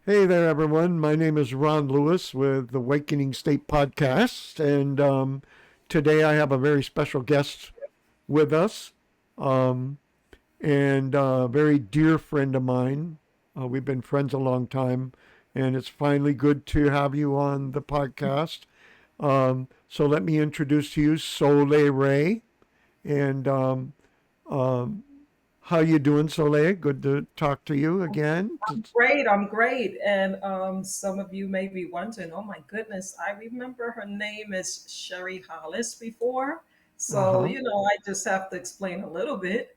Hey there, everyone. My name is Ron Lewis with the Awakening State Podcast, and today I have a very special guest with us, um, and a very dear friend of mine. We've been friends a long time, and it's finally good to have you on the podcast. So let me introduce to you Soleil Raye, and um, how you doing, Soleil? Good to talk to you again. Great, I'm great. And some of you may be wondering, oh my goodness, I remember her name is Sherry Hollis before. Uh So, huh. I just have to explain a little bit.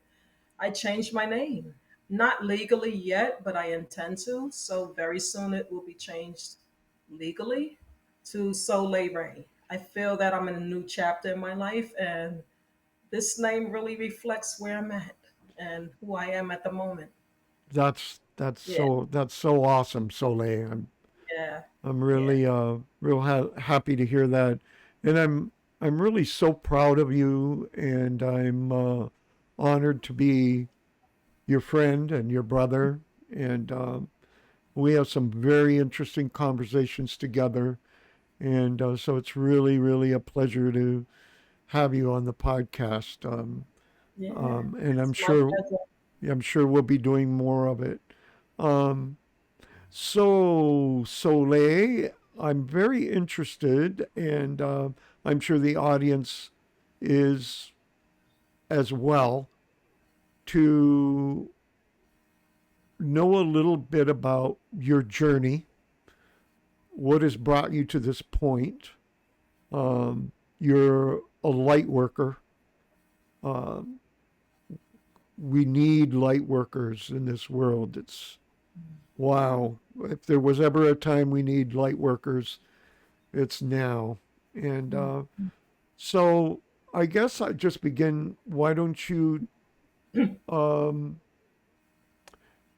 I changed my name. Not legally yet, but I intend to. So, very soon it will be changed legally to Soleil Raye. I feel that I'm in a new chapter in my life, and this name really reflects where I'm at and who I am at the moment. That's Yeah, that's so awesome, Soleil. yeah, I'm yeah. really real happy to hear that, and I'm really so proud of you, and I'm honored to be your friend and your brother, and we have some very interesting conversations together, and so it's really a pleasure to have you on the podcast, Yeah, and it's my pleasure. I'm sure we'll be doing more of it. Um, So, Soleil, I'm very interested, and I'm sure the audience is as well, to know a little bit about your journey, what has brought you to this point. You're a light worker. Um, we need light workers in this world. It's wow. If there was ever a time we need light workers, it's now. And so I guess I just begin. Why don't you? Um,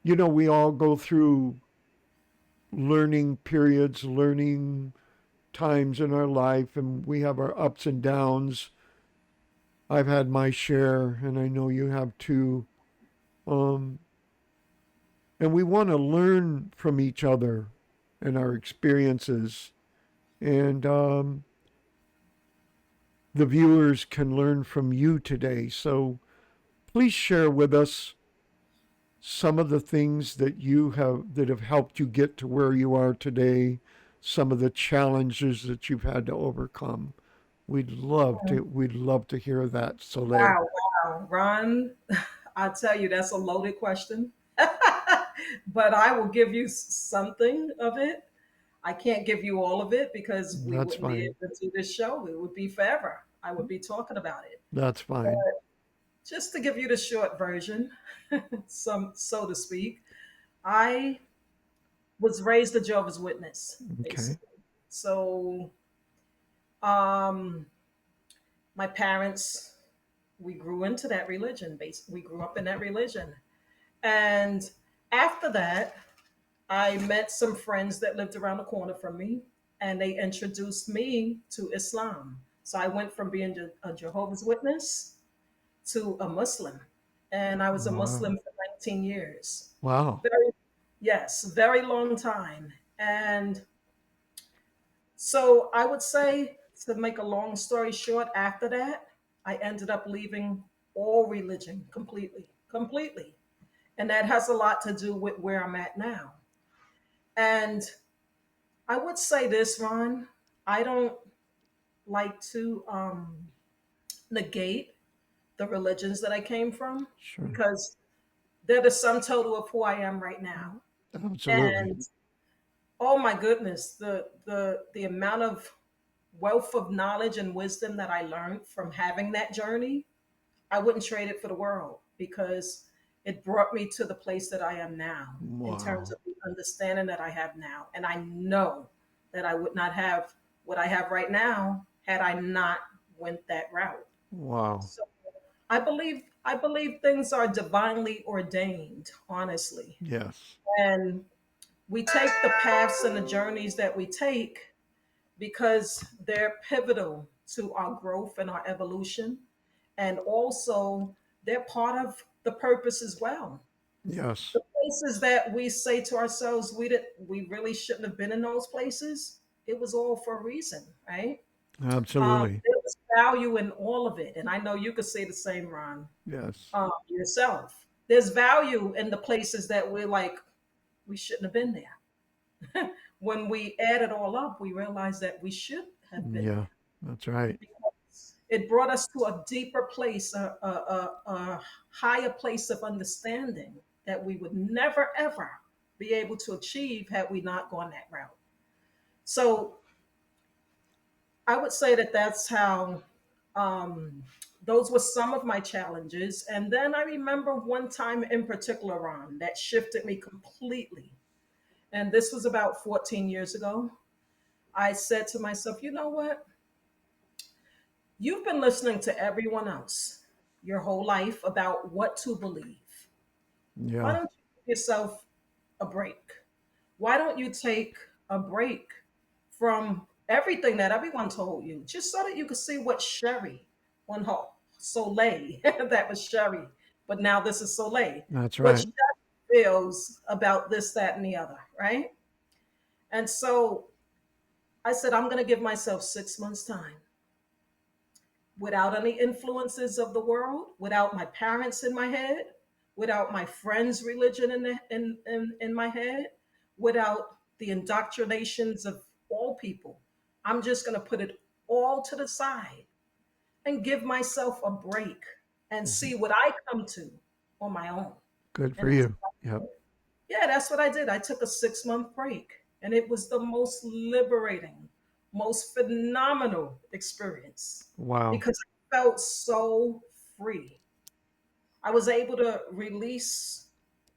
we all go through learning periods, learning times in our life, and we have our ups and downs. I've had my share, and I know you have too. Um, and we want to learn from each other and our experiences. And the viewers can learn from you today. So please share with us some of the things that have helped you get to where you are today, some of the challenges that you've had to overcome. We'd love to hear that, Soleil. Wow, wow. Ron, I tell you, that's a loaded question. But I will give you something of it. I can't give you all of it because we That's wouldn't be fine. able to do this show. It would be forever. I would be talking about it. That's But fine. just to give you the short version, some so to speak, I was raised a Jehovah's Witness, Okay. basically. So um my parents, we grew into that religion. We grew up in that religion. And after that, I met some friends that lived around the corner from me, and they introduced me to Islam. So I went from being a Jehovah's Witness to a Muslim. And I was a Wow. Muslim for 19 years. Wow. Very, yes, very long time. And so I would say, to make a long story short, after that, I ended up leaving all religion completely, completely. And that has a lot to do with where I'm at now. And I would say this, Ron, I don't like to negate the religions that I came from Sure. because they're the sum total of who I am right now. Absolutely. And oh my goodness, the amount of wealth of knowledge and wisdom that I learned from having that journey, I wouldn't trade it for the world because it brought me to the place that I am now in terms Wow. of the understanding that I have now. And I know that I would not have what I have right now had I not went that route. Wow. So I believe things are divinely ordained, honestly. Yes. And we take the paths and the journeys that we take because they're pivotal to our growth and our evolution. And also, they're part of the purpose as well. Yes. The places that we say to ourselves we really shouldn't have been in those places, it was all for a reason, right? Absolutely. There was value in all of it, and I know you could say the same, Ron, Yes. yourself. There's value in the places that we're like we shouldn't have been there. When we add it all up, we realize that we should have been Yeah. there. That's right. It brought us to a deeper place, a higher place of understanding that we would never ever be able to achieve had we not gone that route. So I would say that that's how. Um, those were some of my challenges, and then I remember one time in particular, Ron, that shifted me completely. And this was about 14 years ago. I said to myself, you know what? You've been listening to everyone else your whole life about what to believe. Why Yeah. don't you give yourself a break? Why don't you take a break from everything that everyone told you, just so that you could see what Sherry on her Soleil, that was Sherry, but now this is Soleil, That's what right. Sherry feels about this, that, and the other, right? And so I said, I'm going to give myself 6 months' time without any influences of the world, without my parents in my head, without my friends' religion in my head, without the indoctrinations of all people. I'm just going to put it all to the side and give myself a break and Mhm. see what I come to on my own. Good for And that's you. Yep. yeah, that's what I did. I took a 6 month break, and it was the most liberating, most phenomenal experience Wow. because I felt so free. I was able to release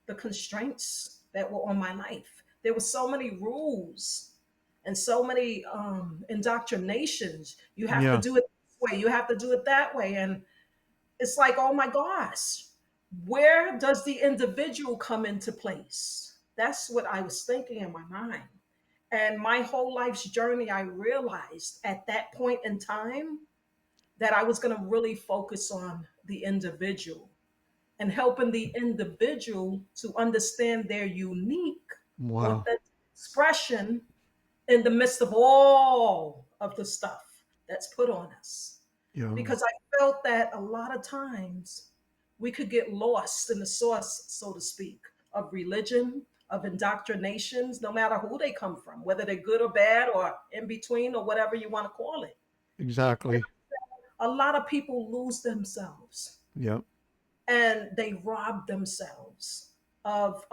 the constraints that were on my life. There were so many rules and so many indoctrinations. You have to Yeah. do it this way, you have to do it that way. And it's like, oh my gosh, where does the individual come into place? That's what I was thinking in my mind. And my whole life's journey, I realized at that point in time that I was going to really focus on the individual and helping the individual to understand their unique, Wow. authentic expression in the midst of all of the stuff that's put on us. Yeah. Because I felt that a lot of times we could get lost in the source, so to speak, of religion, of indoctrinations, no matter who they come from, whether they're good or bad or in between or whatever you want to call it. Exactly. A lot of people lose themselves Yep. and they rob themselves of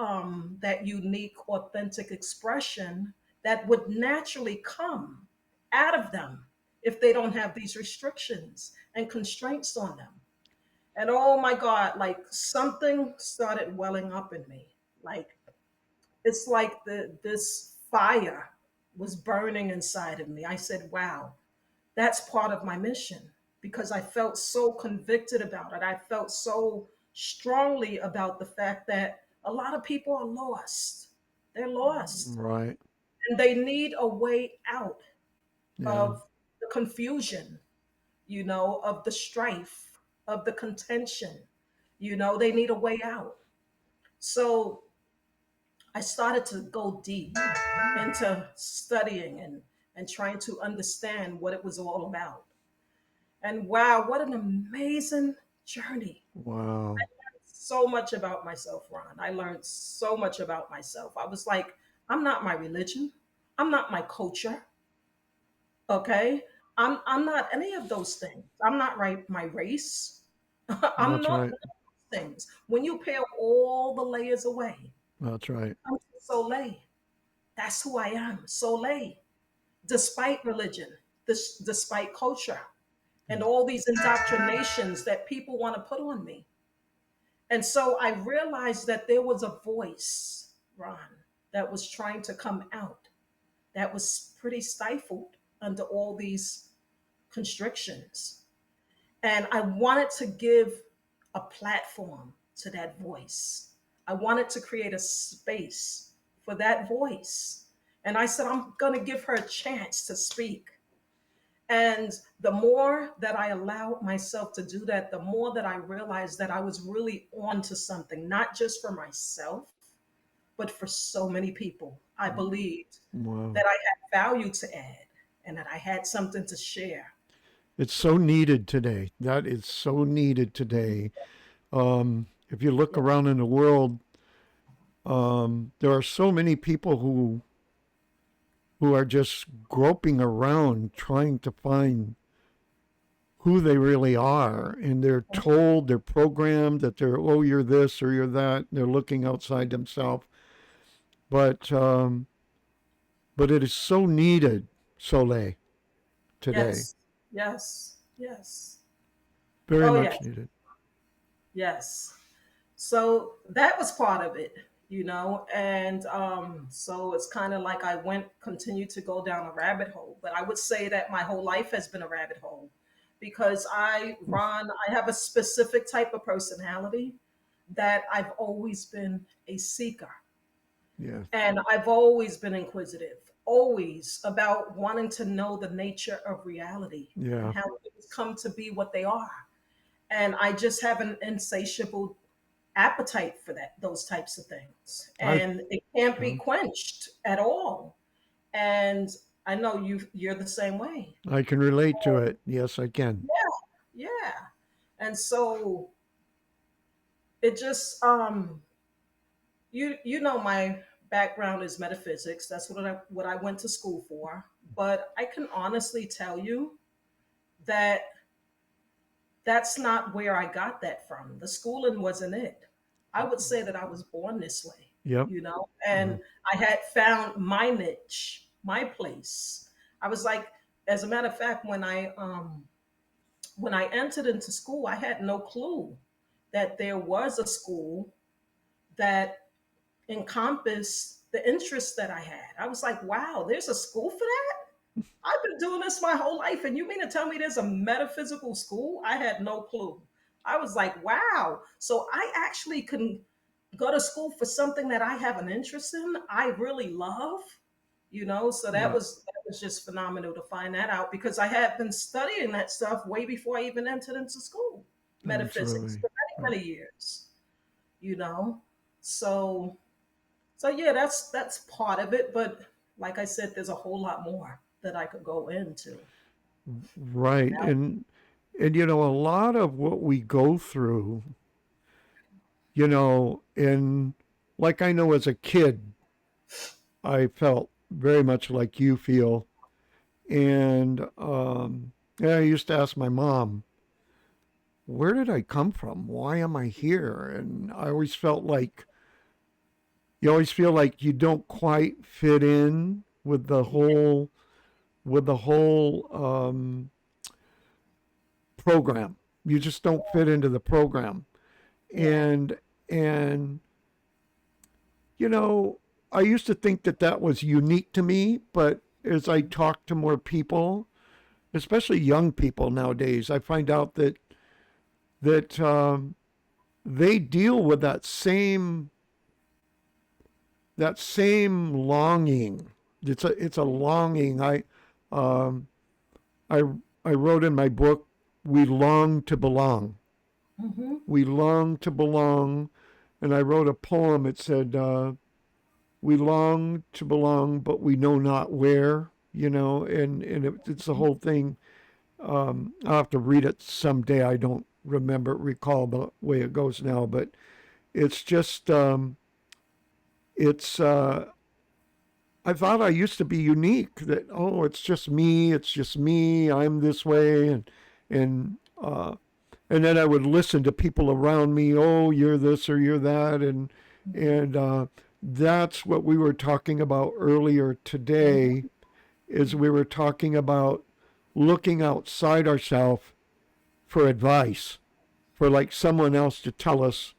that unique, authentic expression that would naturally come out of them if they don't have these restrictions and constraints on them. And oh my God, like something started welling up in me. Like it's like this fire was burning inside of me. I said, wow, that's part of my mission because I felt so convicted about it. I felt so strongly about the fact that a lot of people are lost. They're lost Right. and they need a way out Yeah. of the confusion, of the strife, of the contention. They need a way out. So I started to go deep into studying and trying to understand what it was all about. And wow, what an amazing journey. Wow. So much about myself, Ron. I learned so much about myself. I was like, I'm not my religion. I'm not my culture. Okay. I'm not any of those things. I'm not my race. I'm That's not right. those things. When you peel all the layers away, That's right. I'm Soleil. That's who I am. Soleil. Despite religion, despite culture, and all these indoctrinations that people want to put on me. And so I realized that there was a voice, Ron, that was trying to come out, that was pretty stifled under all these constrictions. And I wanted to give a platform to that voice. I wanted to create a space for that voice. And I said, I'm going to give her a chance to speak. And the more that I allowed myself to do that, the more that I realized that I was really on to something, not just for myself, but for so many people. I believed Wow. that I had value to add and that I had something to share. It's so needed today. That is so needed today. If you look Yeah. around in the world, there are so many people who are just groping around trying to find who they really are, and they're told, they're programmed that they're, oh, you're this or you're that. They're looking outside themselves, but um, but it is so needed, Soleil, today. Yes. Yes. Yes. Very Oh, much yes. needed. Yes. So that was part of it, and so it's kind of like I continued to go down a rabbit hole. But I would say that my whole life has been a rabbit hole because I have a specific type of personality that I've always been a seeker. Yeah, And I've always been inquisitive, always about wanting to know the nature of reality and yeah. how things come to be what they are. And I just have an insatiable appetite for those types of things. I And it can't be um, quenched at all. And I know you're the same way. I can relate to it. Yes, I can. Yeah, yeah. And so it just my background is metaphysics. That's what I went to school for. But I can honestly tell you that that's not where I got that from. The schooling wasn't it. I would say that I was born this way, Yep. and Well, I had found my niche, my place. I was like, as a matter of fact, when I entered into school, I had no clue that there was a school that encompassed the interests that I had. I was like, wow, there's a school for that? I've been doing this my whole life, and you mean to tell me there's a metaphysical school? I had no clue. I was like, wow. So I actually can go to school for something that I have an interest in, I really love, So yeah, that was just phenomenal to find that out because I had been studying that stuff way before I even entered into school, that's metaphysics really for many years, you know. So yeah, that's part of it, but like I said, there's a whole lot more that I could go into. right. And a lot of what we go through, and like I know as a kid, I felt very much like you feel. And yeah, I used to ask my mom, where did I come from? Why am I here? And I always felt like you always feel like you don't quite fit in with the Yeah, whole program. You just don't fit into the program. yeah. And and you know, I used to think that that was unique to me, but as I talk to more people, especially young people nowadays, I find out that they deal with that same longing. It's a longing. Um, I I wrote in my book, we long to belong. Hmm. We long to belong, and I wrote a poem. It said, "We long to belong, but we know not where." It's the whole thing. I'll have to read it someday. I don't recall the way it goes now, but it's just it's I thought I used to be unique. That, oh, it's just me. I'm this way, and and then I would listen to people around me. Oh, you're this or you're that, and that's what we were talking about earlier today. Is we were talking about looking outside ourselves for advice, for like someone else to tell us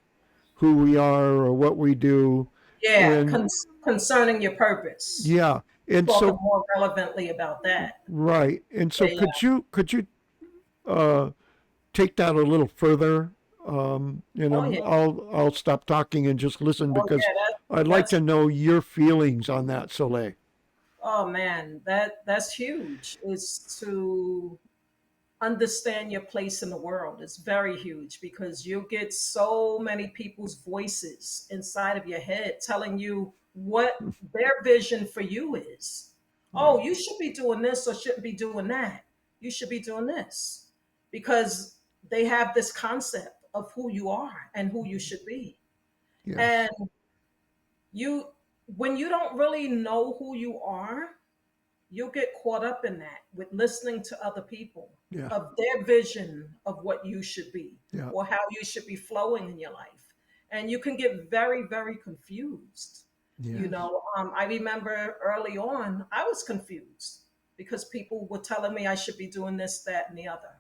who we are or what we do, Yeah, and concerning your purpose. yeah, and Talking so more relevantly about that. right, and so Yeah, yeah. could you uh, take that a little further? And Oh yeah. I'll stop talking and just listen Oh because yeah. I'd like That's to know your feelings on that, Soleil. Oh man, that's huge. Is to understand your place in the world. It's very huge because you get so many people's voices inside of your head telling you what their vision for you is. Yeah. Oh, you should be doing this or shouldn't be doing that. You should be doing this because they have this concept of who you are and who you should be. And Yes. you, when you don't really know who you are, you'll get caught up in that with listening to other people Yeah. of their vision of what you should be Yeah. or how you should be flowing in your life. And you can get very, very confused. Yes. I remember early on, I was confused because people were telling me I should be doing this, that, and the other.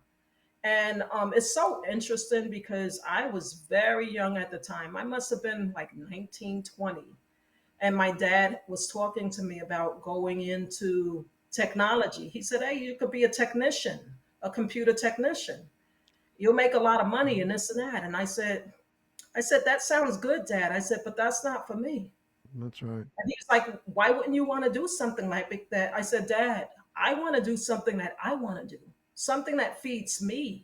And it's so interesting because I was very young at the time. I must have been like 19, 20, and my dad was talking to me about going into technology. He said, "Hey, you could be a technician, a computer technician. You'll make a lot of money and this and that." And I said, "That sounds good, Dad." I said, "But that's not for me." That's right. And he was like, "Why wouldn't you want to do something like that?" I said, "Dad, I want to do something that I want to do, something that feeds me."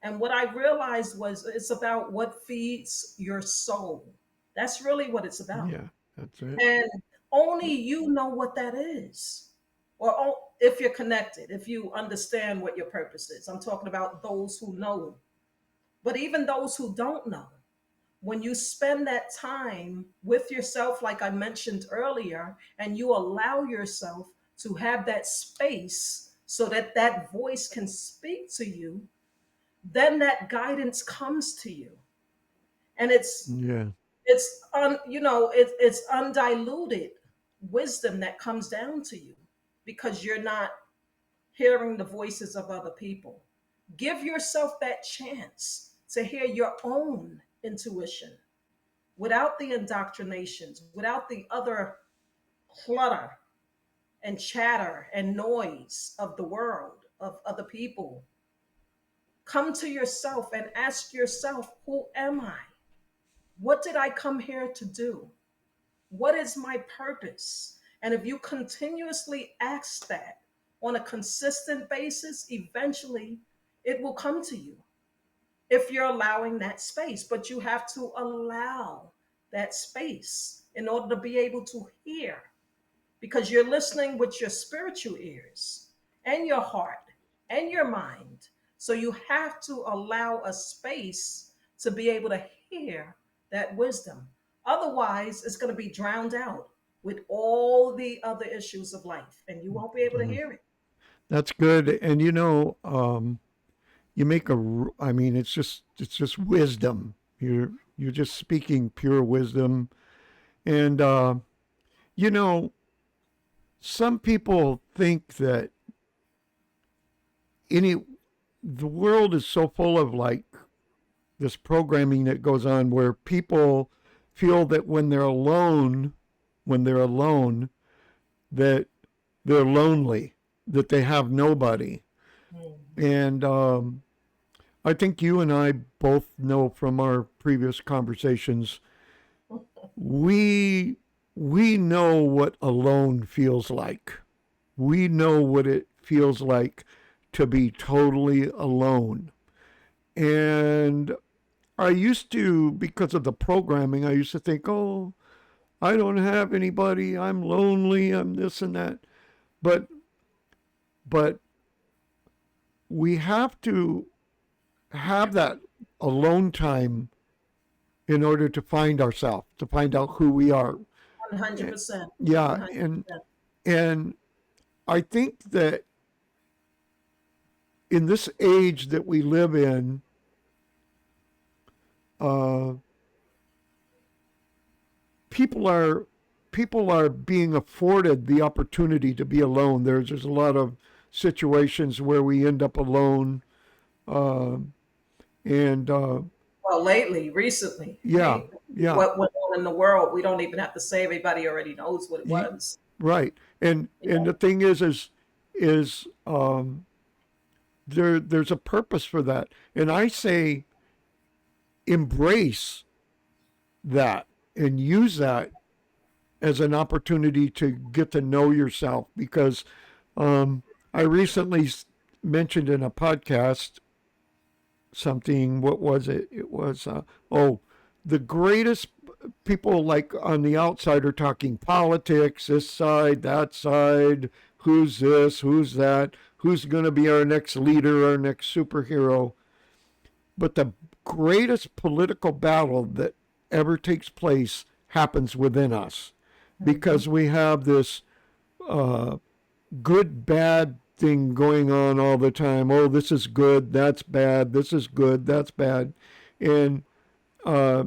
And what I realized was it's about what feeds your soul. That's really what it's about. Yeah. That's it. And only you know what that is. Or if you're connected, if you understand what your purpose is. I'm talking about those who know. But even those who don't know, when you spend that time with yourself, like I mentioned earlier, and you allow yourself to have that space so that that voice can speak to you, then that guidance comes to you. And Yeah. it's undiluted wisdom that comes down to you because you're not hearing the voices of other people. Give yourself that chance to hear your own intuition without the indoctrinations, without the other clutter and chatter and noise of the world, of other people. Come to yourself and ask yourself, who am I? What did I come here to do? What is my purpose? And if you continuously ask that on a consistent basis, eventually it will come to you if you're allowing that space. But you have to allow that space in order to be able to hear because you're listening with your spiritual ears and your heart and your mind. So you have to allow a space to be able to hear that wisdom. Otherwise, it's going to be drowned out with all the other issues of life, and you won't be able to Uh, hear it. that's good. And you make I mean, it's just wisdom. You're just speaking pure wisdom. And you know, some people think that any the world is so full of like this programming that goes on where people feel that when they're alone, that they're lonely, that they have nobody. Mm. And I think you and I both know from our previous conversations, we we know what alone feels like. We know what it feels like to be totally alone. And I used to, because of the programming, I used to think, oh, I don't have anybody. I'm lonely. I'm this and that. But but we have to have that alone time in order to find ourselves, to find out who we are. 100%. Yeah, 100%. and I think that in this age that we live in, uh, people are people are being afforded the opportunity to be alone. There's a lot of situations where we end up alone, uh, and Well, lately, recently, yeah, yeah, what went on in the world, we don't even have to say everybody already knows what it y- was. right. And Yeah. the thing is there's a purpose for that, and I say embrace that and use that as an opportunity to get to know yourself, because um, I recently mentioned in a podcast something. What was it? It was the greatest people, like on the outside, are talking politics, this side, that side, who's this, who's that, who's going to be our next leader, our next superhero. But the greatest political battle that ever takes place happens within us, Mm-hmm. because we have this uh, good bad thing going on all the time. Oh, this is good, that's bad. This is good, that's bad. And uh,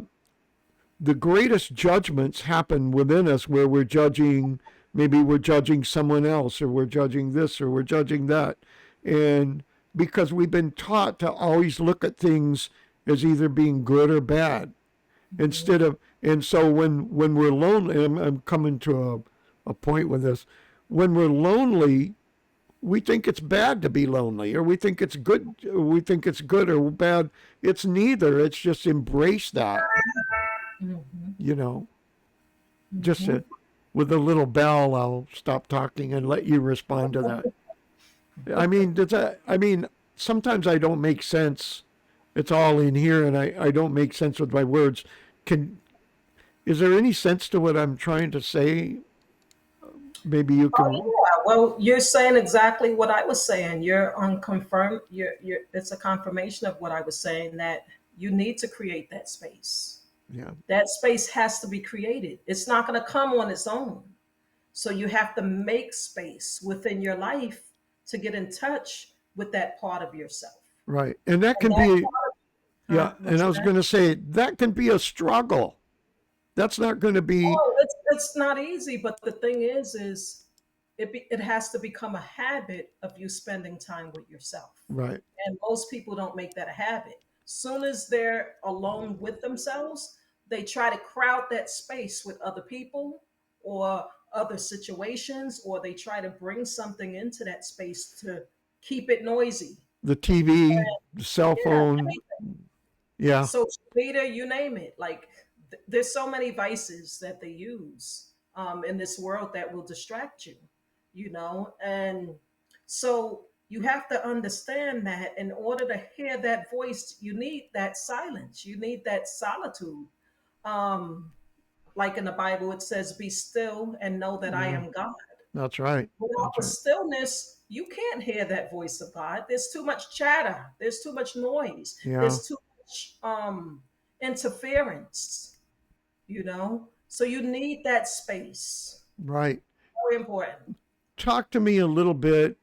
the greatest judgments happen within us, where we're judging, maybe we're judging someone else, or we're judging this, or we're judging that. And because we've been taught to always look at things as either being good or bad, instead of, and so when we're lonely, I'm coming to a point with this. When we're lonely, we think it's bad to be lonely, or we think it's good, or bad. It's neither. It's just embrace that, Mm-hmm. you know. Just Mm-hmm. to, with a little bell, I'll stop talking and let you respond to that. I mean, does that? I mean, sometimes I don't make sense. It's all in here, and I don't make sense with my words. Can Is there any sense to what I'm trying to say? Maybe you Oh can. yeah. Well, you're saying exactly what I was saying. You're unconfirmed. You're. It's a confirmation of what I was saying, that you need to create that space. Yeah. That space has to be created. It's not going to come on its own. So you have to make space within your life to get in touch with that part of yourself. Right. And that And can that be, part, yeah. what And I you was said? going to say, that can be a struggle. That's not going to be, Oh, it's not easy, but the thing is it has to become a habit of you spending time with yourself. right. And most people don't make that a habit. Soon as they're alone with themselves, they try to crowd that space with other people or other situations, or they try to bring something into that space to keep it noisy. The TV, the cell Yeah, phone. Yeah. social media, you name it. Like there's so many vices that they use in this world that will distract you, and so you have to understand that in order to hear that voice, you need that silence, you need that solitude. Um, like in the Bible, it says, "Be still and know that I Yeah. am God." That's right. Without That's the right. stillness, you can't hear that voice of God. There's too much chatter. There's too much noise. Yeah. There's too much interference. So you need that space. Right. Very important. Talk to me a little bit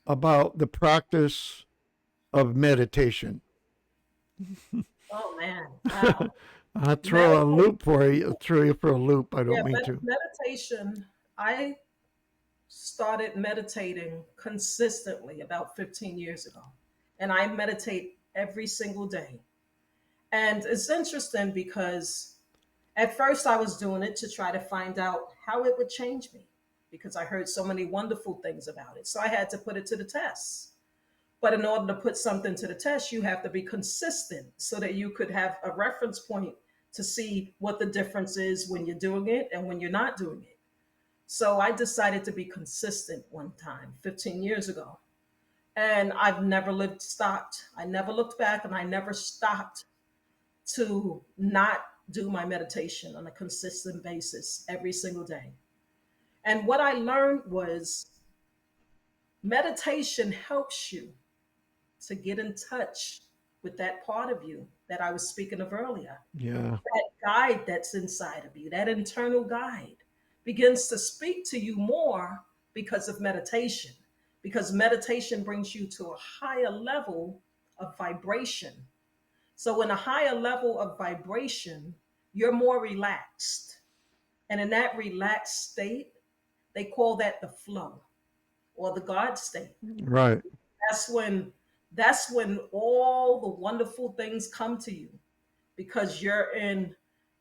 about the practice of meditation. Oh man, wow. I throw a Meditate. loop for you, throw you for a loop. I don't Yeah, mean to. meditation. I started meditating consistently about 15 years ago, and I meditate every single day. And it's interesting because at first I was doing it to try to find out how it would change me, because I heard so many wonderful things about it. So I had to put it to the test. But in order to put something to the test, you have to be consistent so that you could have a reference point to see what the difference is when you're doing it and when you're not doing it. So I decided to be consistent one time 15 years ago. And I've never lived stopped. I never looked back, and I never stopped to not do my meditation on a consistent basis every single day. And what I learned was meditation helps you to get in touch with that part of you that I was speaking of earlier. Yeah. That guide that's inside of you, that internal guide, begins to speak to you more because of meditation. Because meditation brings you to a higher level of vibration. So, in a higher level of vibration, you're more relaxed. And in that relaxed state, they call that the flow or the God state. Right. That's when all the wonderful things come to you, because you're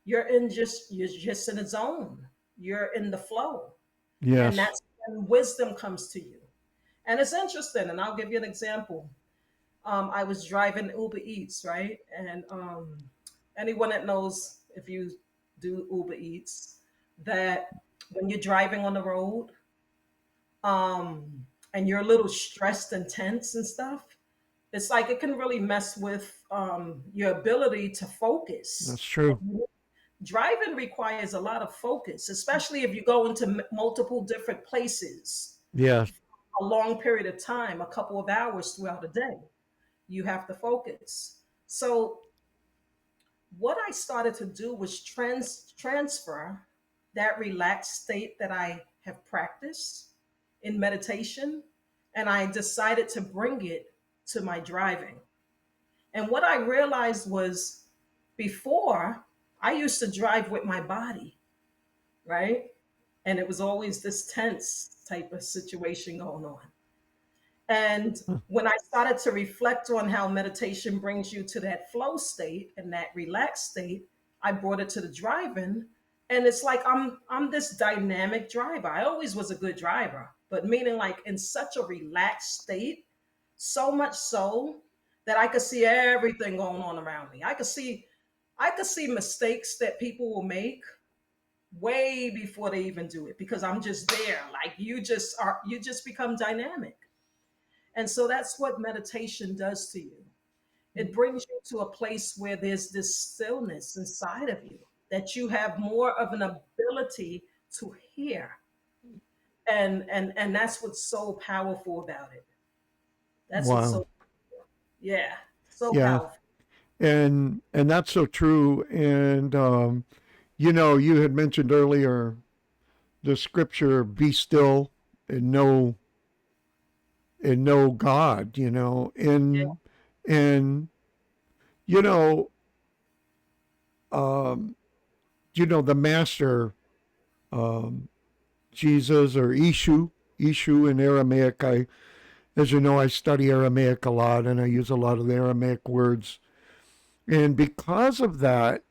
just in a zone. You're in the flow. And Yes. that's when wisdom comes to you. And it's interesting, and I'll give you an example. I was driving Uber Eats, right? And anyone that knows, if you do Uber Eats, that when you're driving on the road, um, and you're a little stressed and tense and stuff, it's like it can really mess with your ability to That's focus. true. Driving requires a lot of focus, especially if you go into multiple different places Yeah. a long period of time, a couple of hours throughout the day. You have to focus. So what I started to do was transfer that relaxed state that I have practiced in meditation, and I decided to bring it to my driving. And what I realized was before, I used to drive with my body, right? And it was always this tense type of situation going on. And Huh. when I started to reflect on how meditation brings you to that flow state and that relaxed state, I brought it to the driving. And it's like I'm this dynamic driver. I always was a good driver, but meaning like in such a relaxed state, so much so that I could see everything going on around me. I could see mistakes that people will make way before they even do it because I'm just there. Like you just become dynamic. And so that's what meditation does to you. It brings you to a place where there's this stillness inside of you that you have more of an ability to hear. And that's what's so powerful about it. That's what's Wow. so, yeah, so Yeah. powerful. And that's so true. And you had mentioned earlier the scripture, "Be still and know God." And you know, um, the master, um, Jesus, or Ishu in Aramaic. As you know, I study Aramaic a lot, and I use a lot of the Aramaic words. And because of that,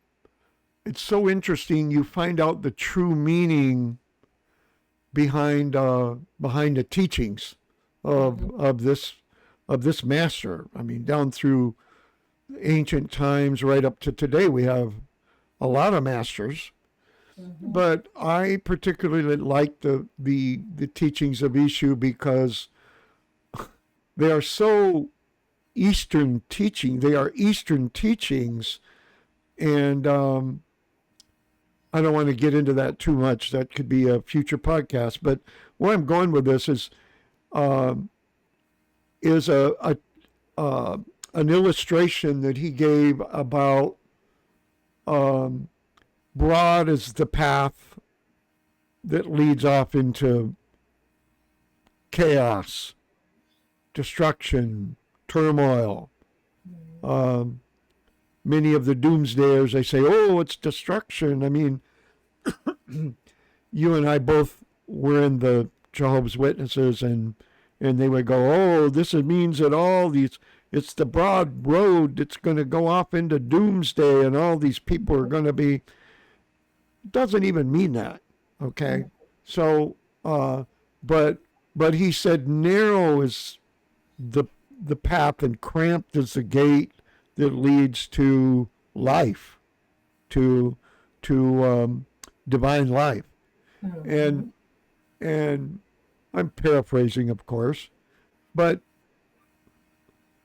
it's so interesting. You find out the true meaning behind the teachings Mhm, of this master. I mean, down through ancient times, right up to today, we have a lot of masters. mhm, But I particularly like the teachings of Ishu because they are so Eastern teaching. They are Eastern teachings, and I don't want to get into that too much. That could be a future podcast. But where I'm going with this um, is uh, an illustration that he gave about um, broad is the path that leads off into chaos, destruction, turmoil. Um, Many of the doomsdayers, they say, "Oh, it's destruction." I mean, you and I both were in the Jehovah's Witnesses, and they would go, "Oh, this means that it's the broad road that's going to go off into doomsday, and all these people are going to be." Doesn't even mean that. Okay, mhm, so but he said, "Narrow is the path, and cramped is the gate that leads to life, to divine life." And mhm, and I'm paraphrasing, of course, but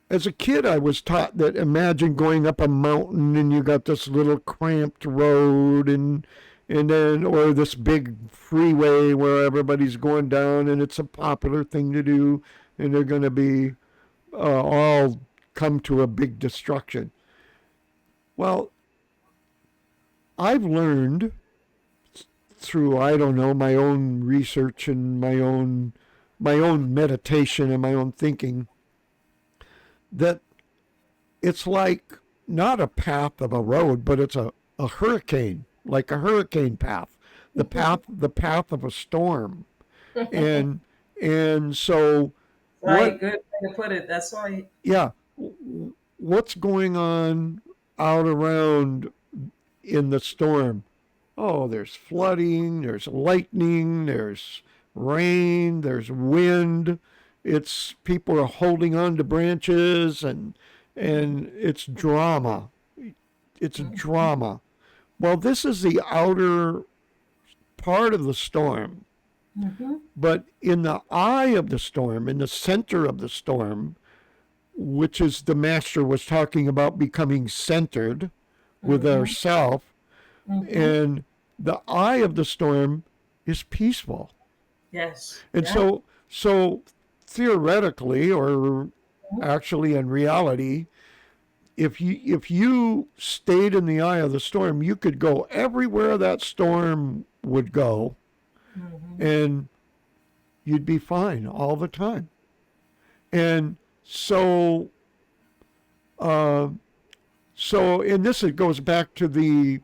as a kid, I was taught that, imagine going up a mountain and you got this little cramped road, and then, or this big freeway where everybody's going down, and it's a popular thing to do, and they're going to be all come to a big destruction. Well, I've learned through, I don't know, my own research and my own meditation and my own thinking, that it's like not a path of a road, but it's a hurricane, like a hurricane path, the path of a storm. mhm. And so what Right, good way to put it. That's right. yeah, what's going on out around in the storm? Oh, there's flooding, there's lightning, there's rain, there's wind. It's people are holding on to branches, and it's drama. It's Mhm, drama. Well, this is the outer part of the storm. Mm-hmm. But in the eye of the storm, in the center of the storm, which is the master was talking about becoming centered with Mm-hmm. ourself, Mm-hmm. and the eye of the storm is peaceful. Yes. And Yeah. so theoretically, or actually in reality, if you stayed in the eye of the storm, you could go everywhere that storm would go, Mm-hmm. and you'd be fine all the time. And uh, and this it goes back to the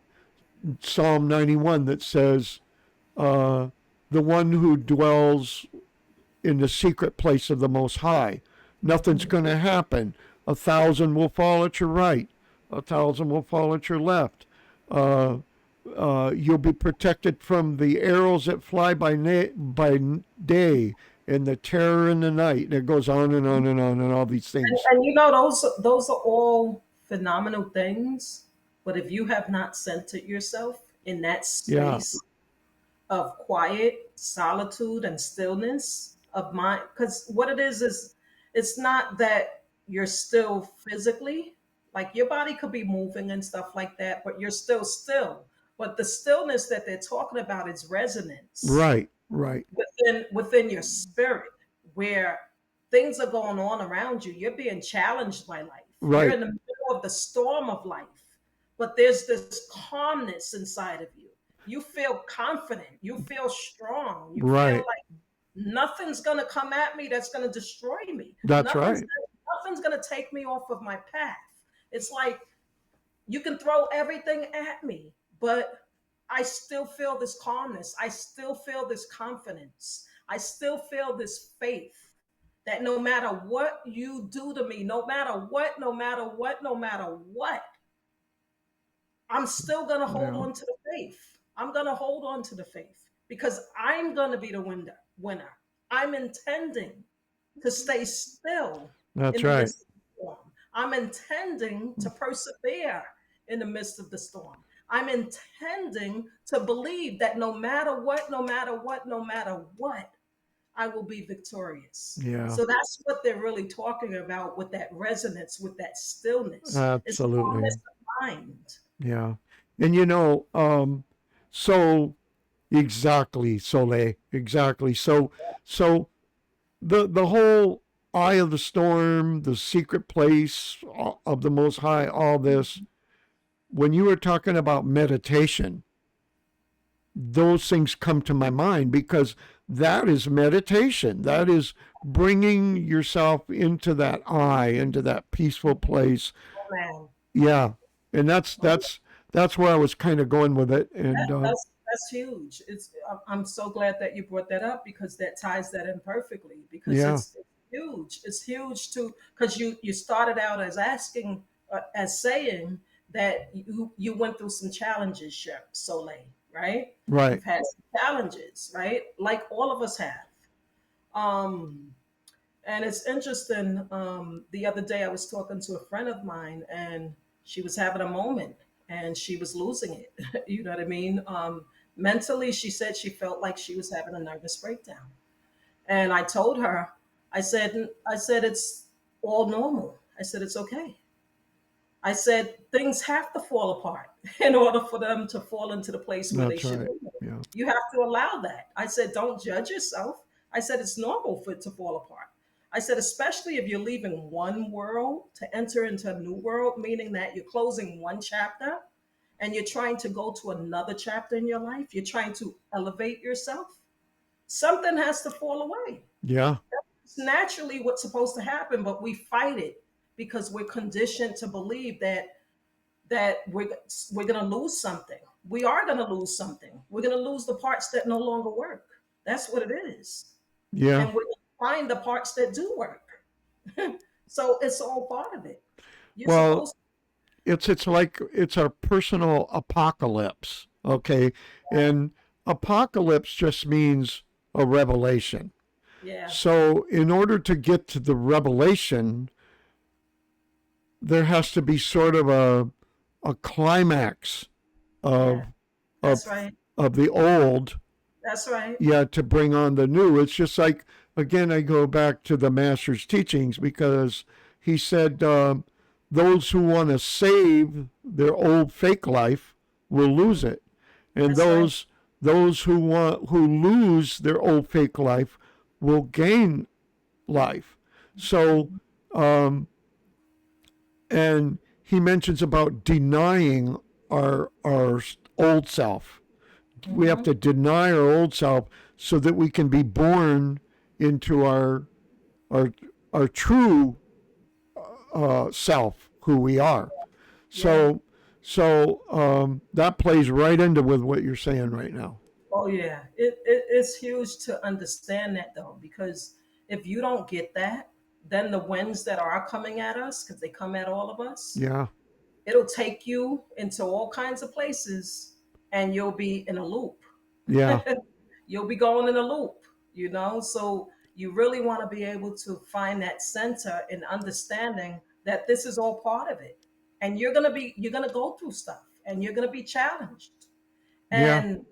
Psalm 91 that says, uh, "The one who dwells in the secret place of the Most High, nothing's Mm-hmm. going to happen. 1,000 will fall at your right, 1,000 will fall at your left. Uh, you'll be protected from the arrows that fly by day and the terror in the night." And it goes on and on and on and all these things. And those are all phenomenal things. But if you have not centered yourself in that Yeah, space of quiet, solitude, and stillness of mind, because what it is it's not that you're still physically, like your body could be moving and stuff like that, but you're still still. But the stillness that they're talking about is resonance right, right, within your spirit, where things are going on around you. You're being challenged by life. You're right, in the middle of the storm of life, but there's this calmness inside of you. You feel confident, you feel strong, you feel right. like nothing's going to come at me that's going to destroy me. That's nothing's right. nothing's going to take me off of my path. It's like you can throw everything at me, but I still feel this calmness. I still feel this confidence. I still feel this faith that no matter what you do to me, no matter what, no matter what, no matter what, I'm still going to hold Yeah, on to the faith. I'm going to hold on to the faith because I'm going to be the winner. I'm intending to stay still that's in the right. midst of the storm. I'm intending to persevere in the midst of the storm. I'm intending to believe that no matter what, no matter what, no matter what, I will be victorious. Yeah, So that's what they're really talking about with that resonance, with that stillness. It's absolutely. calmness of mind. Yeah. And so exactly, Soleil, exactly. So the whole eye of the storm, the secret place of the Most High, all this, when you were talking about meditation, those things come to my mind because that is meditation. That is bringing yourself into that eye, into that peaceful place. Oh man, Yeah. And that's where I was kind of going with it. And that's huge. I'm so glad that you brought that up because that ties that in perfectly because yeah, it's huge. It's huge too because you started out as asking as saying that you went through some challenges, Chef Soleil, right? right. You've had some challenges, right? Like all of us have. Um, and it's interesting. The other day, I was talking to a friend of mine, and she was having a moment, and she was losing it. You know what I mean? Mentally, she said she felt like she was having a nervous breakdown, and I told her, I said it's all normal. I said it's okay. I said things have to fall apart in order for them to fall into the place where they That's should right. be. Yeah. You have to allow that. I said, don't judge yourself. I said, it's normal for it to fall apart. I said, especially if you're leaving one world to enter into a new world, meaning that you're closing one chapter and you're trying to go to another chapter in your life, you're trying to elevate yourself, something has to fall away. Yeah. It's naturally what's supposed to happen, but we fight it because we're conditioned to believe that we're going to lose something. We are going to lose something. We're going to lose the parts that no longer work. That's what it is. Yeah. And we're going to find the parts that do work. So it's all part of it. You're Well, supposed it's like it's our personal apocalypse. Okay. And apocalypse just means a revelation. to, yeah, So in order to get to the revelation, there has to be sort of a climax of yeah, that's of right. of the old, That's right. yeah, to bring on the new. It's just like, again, I go back to the master's teachings because he said, those who want to save their old fake life will lose it, and That's right. those who lose their old fake life will gain life. So, um, and he mentions about denying our old self. We have Mm-hmm. to deny our old self so that we can be born into our our true self, who we are. Yeah. So that plays right into with what you're saying right now. Oh yeah. It's huge to understand that though, because if you don't get that, then the winds that are coming at us, because they come at all of us, Yeah, it'll take you into all kinds of places and you'll be in a loop. yeah, You'll be going in a loop, you know? So you really want to be able to find that center and understanding that this is all part of it. And you're going to go through stuff and you're going to be challenged. yeah. And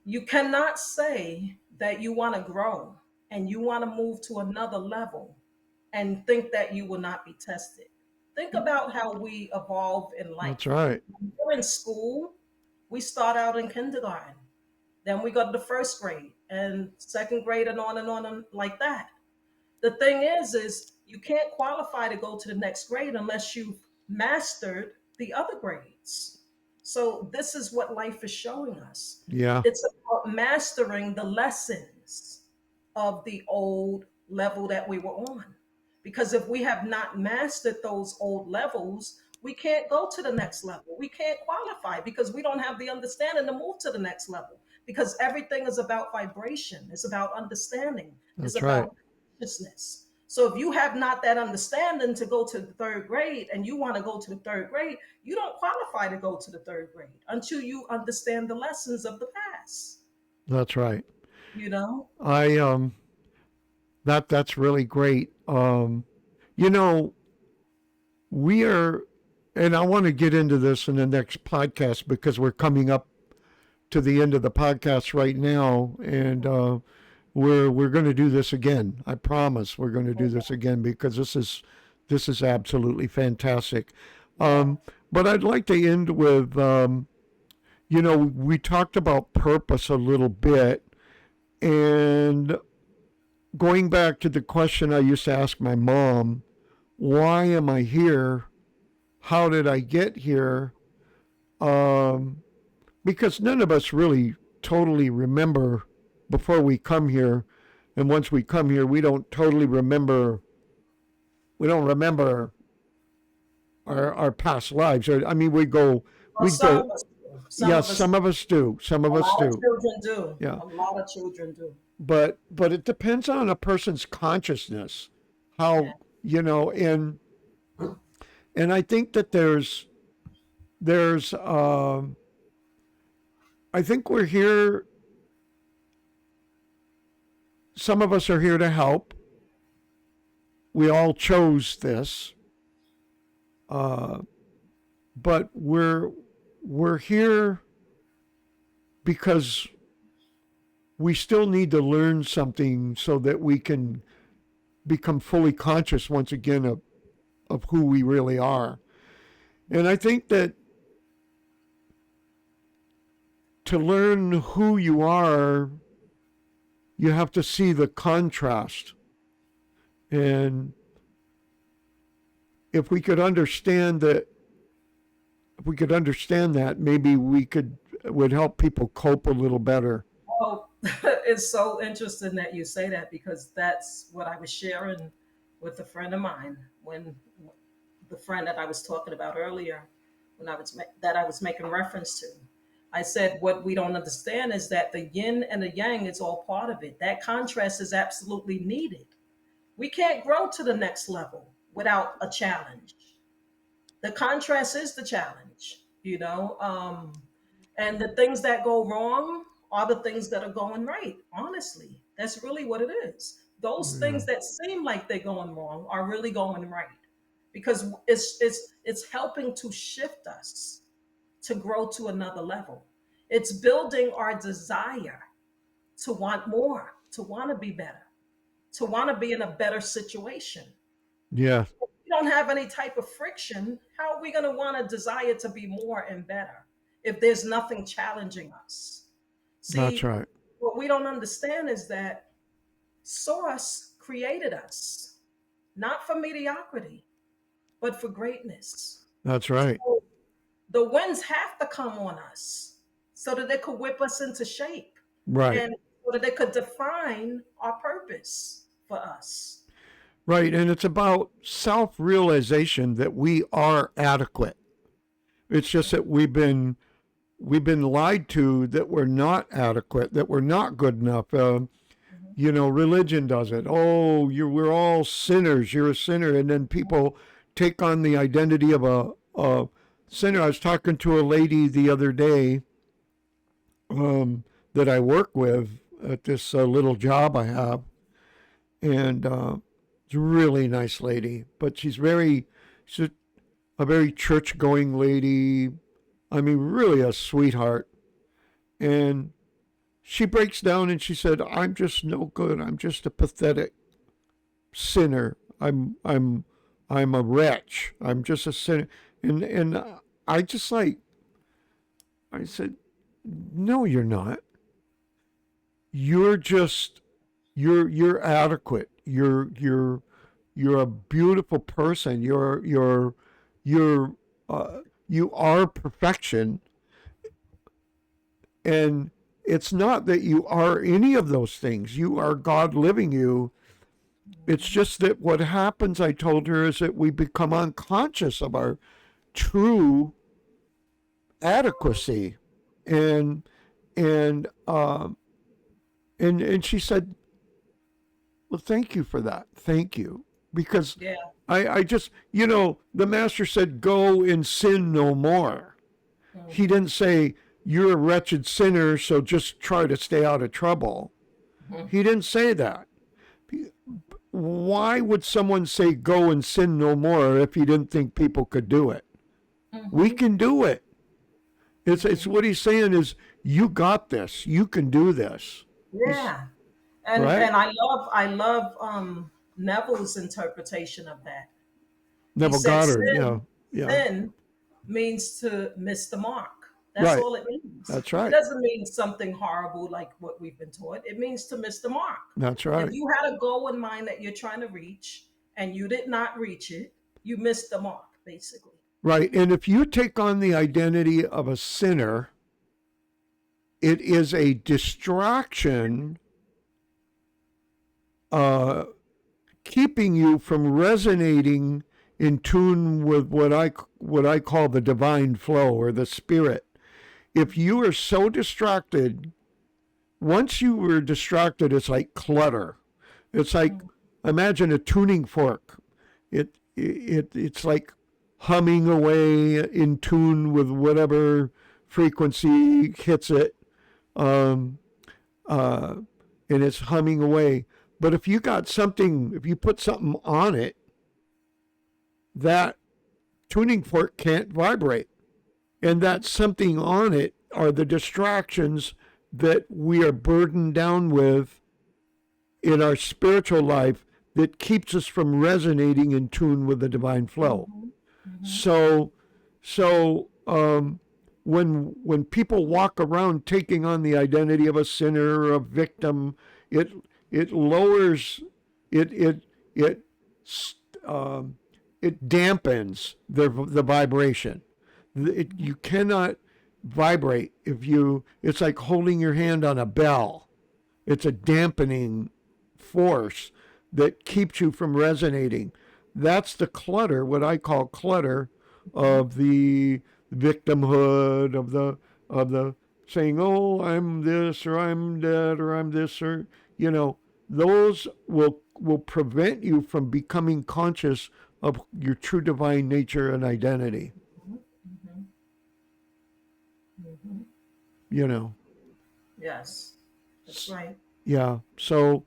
you cannot say that you want to grow and you want to move to another level and think that you will not be tested. Think about how we evolve in That's life. right. When we're in school, we start out in kindergarten, then we go to the first grade and second grade and on and like that. The thing is you can't qualify to go to the next grade unless you've mastered the other grades. So this is what life is showing us. Yeah, It's about mastering the lessons of the old level that we were on. Because if we have not mastered those old levels, we can't go to the next level. We can't qualify because we don't have the understanding to move to the next level. Because everything is about vibration, it's about understanding, it's that's right. about consciousness. So if you have not that understanding to go to the third grade and you want to go to the third grade, you don't qualify to go to the third grade until you understand the lessons of the past, That's right. you know? I that's really great. You know, we are, and I want to get into this in the next podcast because we're coming up to the end of the podcast right now, and we're going to do this again. I promise we're going to do this again because this is absolutely fantastic. Yeah. Um, but I'd like to end with, we talked about purpose a little bit, and going back to the question I used to ask my mom, why am I here? How did I get here? Um, because none of us really totally remember before we come here, and once we come here, we don't totally remember. We don't remember our past lives. Or, I mean, Well, we some go. of us do. Some Yes, of us, some of us do. Some of a us lot of do. children do. Yeah, A lot of children do. but it depends on a person's consciousness. Yeah. How and I think that there's I think we're here. Some of us are here to help. We all chose this, uh, but we're here because we still need to learn something so that we can become fully conscious once again of who we really are. And I think that to learn who you are, you have to see the contrast. And if we could understand that, if we could understand that, maybe we could would help people cope a little better. Oh, it's so interesting that you say that because that's what I was sharing with a friend of mine when the friend that I was talking about earlier, that I was making reference to. I said what we don't understand is that the yin and the yang is all part of it. That contrast is absolutely needed. We can't grow to the next level without a challenge. The contrast is the challenge, you know. And the things that go wrong are the things that are going right. Honestly, that's really what it is. Those Yeah, things that seem like they're going wrong are really going right because it's helping to shift us to grow to another level. It's building our desire to want more, to want to be better, to want to be in a better situation. Yeah, If we don't have any type of friction, how are we going to want to desire to be more and better if there's nothing challenging us? that's See, right. what we don't understand is that Source created us not for mediocrity, but for greatness. That's right. So the winds have to come on us so that they could whip us into shape Right. and so that they could define our purpose for us. Right. And it's about self realization that we are adequate. It's just that we've been lied to that we're not adequate, that we're not good enough. Mhm. Religion does it. Oh, we're all sinners. You're a sinner, and then people take on the identity of a sinner. I was talking to a lady the other day that I work with at this little job I have, and it's a really nice lady, but she's a very church going lady. I mean, really a sweetheart. And she breaks down and she said, "I'm just no good. I'm just a pathetic sinner. I'm a wretch. I'm just a sinner." And I just like I said, "No, you're not. You're just you're adequate. You're a beautiful person. You're you are perfection, and it's not that you are any of those things. You are God living you. It's just that what happens, I told her, is that we become unconscious of our true adequacy, and and and she said, "Well, thank you for that. Thank you, because Yeah. I just the master said, 'Go and sin no more.' He Mhm. didn't say you're a wretched sinner, so just try to stay out of trouble. Mhm. He didn't say that. Why would someone say go and sin no more if he didn't think people could do it? We Mhm. can do it. It's Mhm. what he's saying is you got this. You can do this. He's Yeah. And right. I love Neville's interpretation of that. He Neville said Goddard. Yeah. sin Yeah. sin means to miss the mark. That's Right. all it means. That's It right. doesn't mean something horrible like what we've been taught. It means to miss the mark. That's If right. you had a goal in mind that you're trying to reach and you did not reach it, you missed the mark, basically. Right. And if you take on the identity of a sinner, it is a distraction, uh, keeping you from resonating in tune with what I call the divine flow or the spirit. If you are so distracted, once you were distracted, it's like clutter. It's like imagine a tuning fork. It's like humming away in tune with whatever frequency hits it, um, uh, and it's humming away. But if you put something on it, that tuning fork can't vibrate. And that something on it are the distractions that we are burdened down with in our spiritual life that keeps us from resonating in tune with the divine flow. Mhm. Mhm. So, so when people walk around taking on the identity of a sinner or a victim, it it lowers it it it um, it dampens the vibration. You cannot vibrate if you. It's like holding your hand on a bell. It's a dampening force that keeps you from resonating. That's the clutter, what I call clutter, Mhm. of the victimhood, of the saying, "Oh, I'm this or I'm that or I'm this," or those will prevent you from becoming conscious of your true divine nature and identity. Mhm. Mhm. You know, Yes, that's right. yeah. So,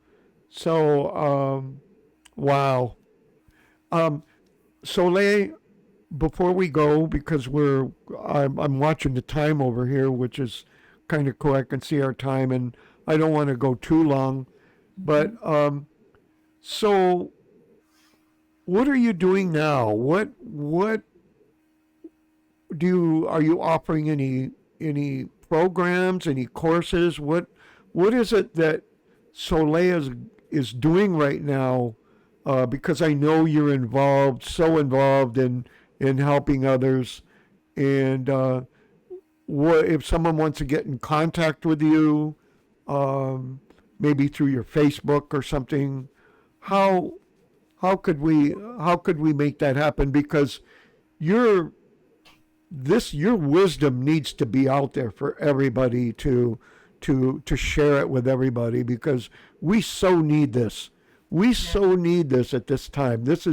wow. Um, Soleil, before we go, because I'm watching the time over here, which is kind of cool. I can see our time, and I don't want to go too long. But Mhm. so, what are you doing now? What do you are you offering any programs, any courses? What is it that Soleil is doing right now? Because I know you're involved, so involved in helping others. And what if someone wants to get in contact with you, um, maybe through your Facebook or something? Mhm. How how could we make that happen? Because you're your wisdom needs to be out there for everybody to share it with everybody, because we so need this. We Yeah. so need this at this time. This Yeah.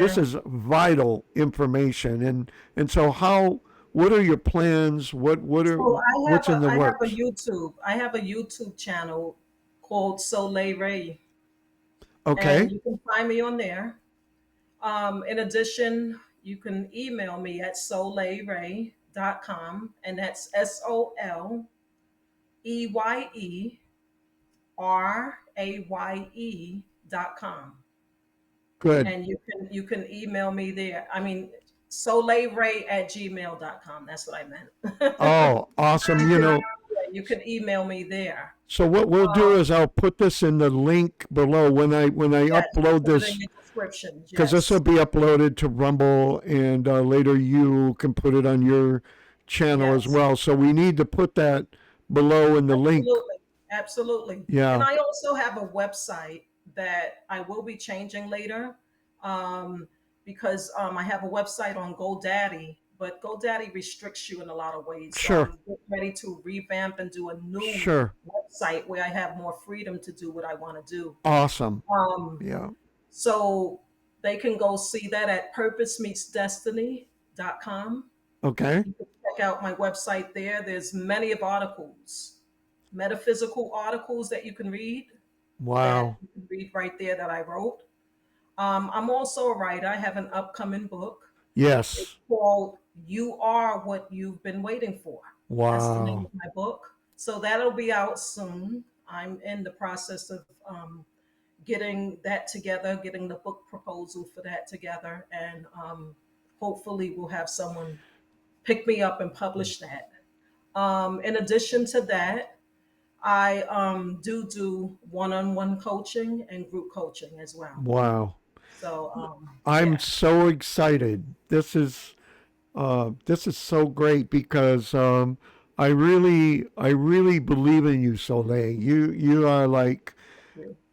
is vital information. And so how what are your plans? So What's in the I have a works? YouTube. I have a YouTube channel called Soleil Raye, and Okay, you can find me on there. In addition, you can email me at soleyeraye.com, and that's SoleyERAYE.com. good. And you can email me there. I mean, soleyray@gmail.com. That's what I meant. Oh, awesome. you can you can email me there. So what we'll do is I'll put this in the link below when I Yes, I'll upload put it in this, your description. because this will Yes, be uploaded to Rumble, and later you can put it on your channel as yes, well. So we need to put that below in the link. absolutely, absolutely. And Yeah, I also have a website that I will be changing later, um, because I have a website on GoDaddy, but GoDaddy restricts you in a lot of ways. So sure, I'm getting ready to revamp and do a new sure. website where I have more freedom to do what I want to do. Awesome. Um, Yeah. so they can go see that at purposemeetsdestiny.com. Okay. You can check out my website there. There's many of articles, metaphysical articles that Wow. you can read right there that I wrote. I'm also a writer. I have an upcoming book. It's Yes. called "You Are What You've Been Waiting For." That's the name Wow. of my book. So that'll be out soon. I'm in the process of getting that together, getting the book proposal for that together, and hopefully we'll have someone pick me up and publish that. In addition to that, I do one-on-one coaching and group coaching as well. Wow. So I'm yeah, so excited. This is so great, because I really believe in you, Soleil. You are like,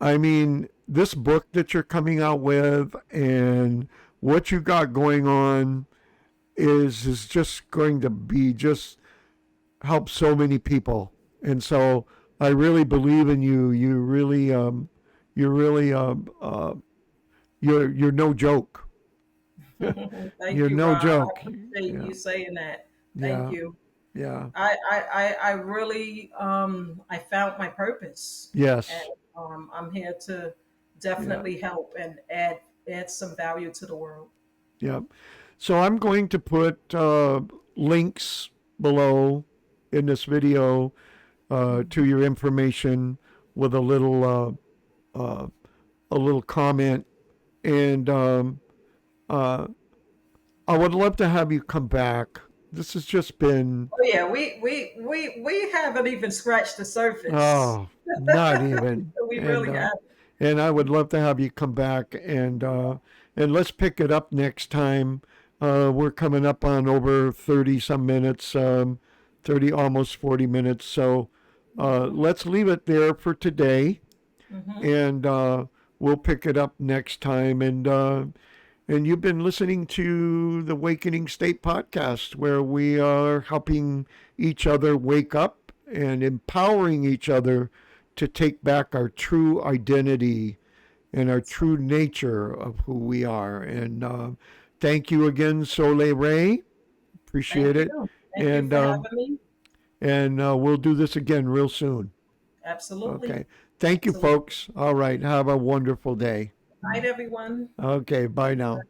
I mean, this book that you're coming out with and what you got going on is just going to be just help so many people. And so I really believe in you. You're really you're no joke. thank You're you, no Rob. I joke. appreciate Yeah. you saying that. Thank Yeah. you. Yeah. I really I found my purpose, and Yes. I'm here to Yeah. definitely help and add some value to the world. Yeah. So I'm going to put links below in this video to Mhm. your information, with a little comment, and uh, I would love to have you come back. This has just been, Oh yeah, we haven't even scratched the surface. oh, not even. We really have. And I would love to have you come back, and let's pick it up next time. We're coming up on over 30 some minutes, 30, almost 40 minutes. So Hmm. let's leave it there for today, Hmm. and we'll pick it up next time. And you've been listening to the Awakening State podcast, where we are helping each other wake up and empowering each other to take back our true identity and our true nature of who we are. And thank you again, Soleil Raye. Appreciate Thank it. you. Thank you And for having me. we'll do this again real soon. Absolutely. Okay. Thank you, Absolutely. folks. All right. Have a wonderful day. Good night, everyone. Okay. Bye now.